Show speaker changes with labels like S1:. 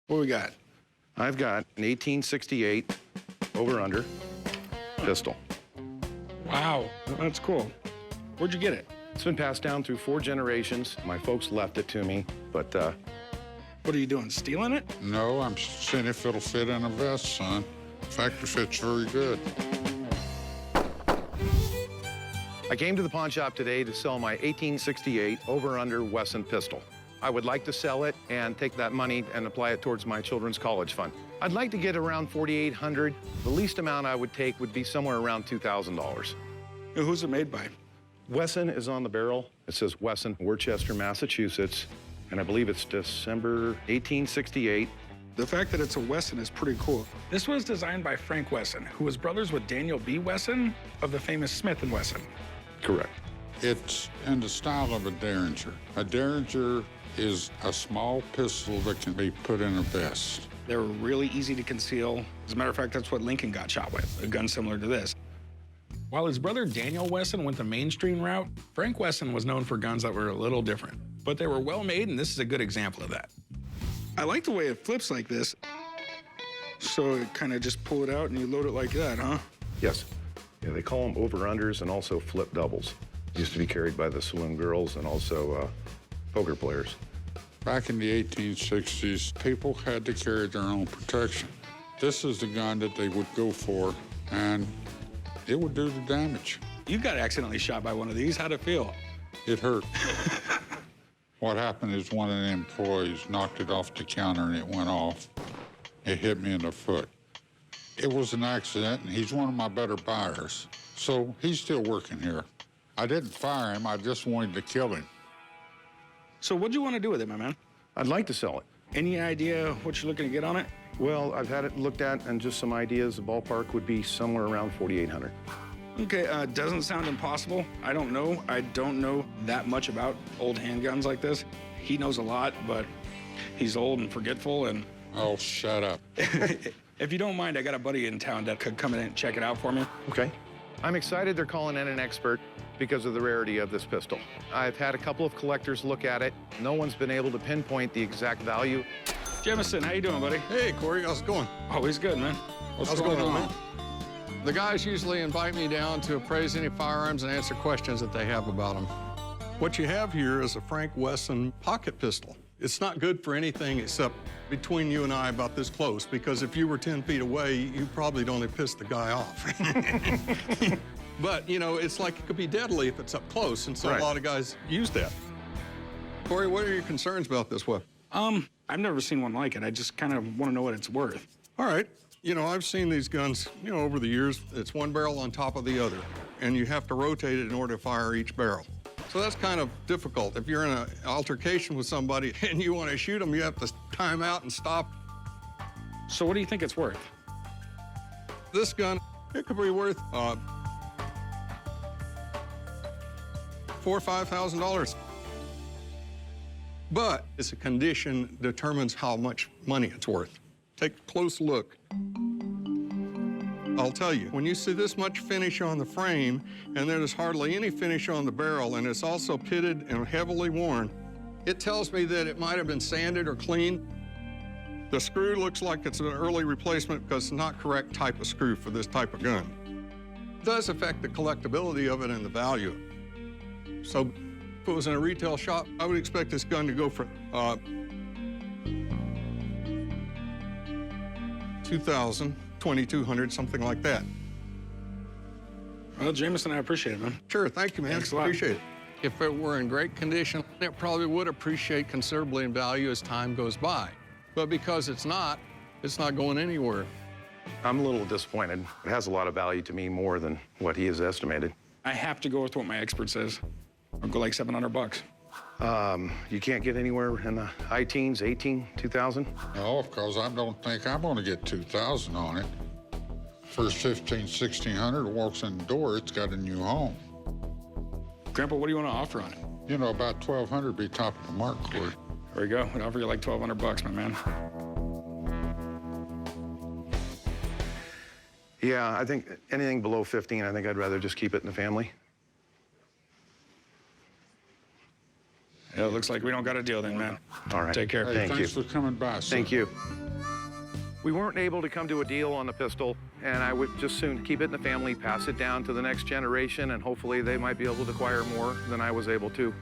S1: What we got?
S2: I've got an 1868 over-under pistol.
S1: Wow, that's cool. Where'd you get it?
S2: It's been passed down through 4 generations. My folks left it to me, but
S1: What are you doing, stealing it?
S3: No, I'm seeing if it'll fit in a vest, son. In fact, it fits very good.
S2: I came to the pawn shop today to sell my 1868 over-under Wesson pistol. I would like to sell it and take that money and apply it towards my children's college fund. I'd like to get around $4,800. The least amount I would take would be somewhere around $2,000.
S1: Who's it made by?
S2: Wesson is on the barrel. It says Wesson, Worcester, Massachusetts, and I believe it's December 1868.
S1: The fact that it's a Wesson is pretty cool. This was designed by Frank Wesson, who was brothers with Daniel B. Wesson of the famous Smith & Wesson.
S2: Correct.
S3: It's in the style of a Derringer. A Derringer is a small pistol that can be put in a vest.
S1: They were really easy to conceal. As a matter of fact, that's what Lincoln got shot with, a gun similar to this. While his brother Daniel Wesson went the mainstream route, Frank Wesson was known for guns that were a little different. But they were well made, and this is a good example of that. I like the way it flips like this. So it kind of just pull it out and you load it like that, huh?
S2: Yes. Yeah, they call them over-unders and also flip doubles. Used to be carried by the saloon girls and also poker players.
S3: Back in the 1860s, people had to carry their own protection. This is the gun that they would go for, and it would do the damage.
S1: You got accidentally shot by one of these. How'd it feel?
S3: It hurt. What happened is one of the employees knocked it off the counter and it went off. It hit me in the foot. It was an accident, and he's one of my better buyers. So he's still working here. I didn't fire him, I just wanted to kill him.
S1: So what'd you want to do with it, my man?
S2: I'd like to sell it.
S1: Any idea what you're looking to get on it?
S2: Well, I've had it looked at, and just some ideas. The ballpark would be somewhere around $4,800.
S1: Okay, doesn't sound impossible. I don't know. I don't know that much about old handguns like this. He knows a lot, but he's old and forgetful, and...
S3: Oh, shut up.
S1: If you don't mind, I got a buddy in town that could come in and check it out for me.
S2: Okay. I'm excited they're calling in an expert because of the rarity of this pistol. I've had a couple of collectors look at it. No one's been able to pinpoint the exact value.
S1: Jemison, how you doing, buddy?
S4: Hey, Corey, how's it going?
S1: Always good, man.
S4: How's it going on, man? The guys usually invite me down to appraise any firearms and answer questions that they have about them. What you have here is a Frank Wesson pocket pistol. It's not good for anything except between you and I about this close, because if you were 10 feet away, you probably don't have pissed the guy off. But, you know, it's like it could be deadly if it's up close, and so
S2: Right.
S4: a lot of guys use that. Corey, what are your concerns about this weapon?
S1: I've never seen one like it. I just kind of want to know what it's worth.
S4: All right. You know, I've seen these guns, you know, over the years. It's one barrel on top of the other, and you have to rotate it in order to fire each barrel. So that's kind of difficult. If you're in an altercation with somebody and you want to shoot them, you have to time out and stop.
S1: So what do you think it's worth?
S4: This gun, it could be worth $4,000 or $5,000. But it's a condition determines how much money it's worth. Take a close look. I'll tell you, when you see this much finish on the frame, and there's hardly any finish on the barrel, and it's also pitted and heavily worn, it tells me that it might have been sanded or cleaned. The screw looks like it's an early replacement because it's not correct type of screw for this type of gun. It does affect the collectability of it and the value. So if it was in a retail shop, I would expect this gun to go for $2,000, $2,200, something like that.
S1: Well, Jameson, I appreciate it, man.
S4: Sure, thank you, man.
S1: Thanks a lot.
S4: Appreciate it. If it were in great condition, it probably would appreciate considerably in value as time goes by. But because it's not going anywhere.
S2: I'm a little disappointed. It has a lot of value to me, more than what he has estimated.
S1: I have to go with what my expert says. I'll go like $700.
S2: You can't get anywhere in the high teens, 18, 2,000?
S3: No, because I don't think I'm going to get 2,000 on it. First 1,500, 1,600 walks in the door, it's got a new home.
S1: Grandpa, what do you want to offer on it?
S3: You know, about 1,200 would be top of the mark, Corey.
S1: There we go. I'd offer you like $1,200, my man.
S2: Yeah, I think anything below 15, I think I'd rather just keep it in the family.
S1: Yeah, it looks like we don't got a deal then, man.
S2: All right.
S1: Take care.
S3: Hey,
S2: Thank
S3: thanks
S2: you.
S3: for coming by, sir.
S2: Thank you. We weren't able to come to a deal on the pistol, and I would just soon keep it in the family, pass it down to the next generation, and hopefully they might be able to acquire more than I was able to.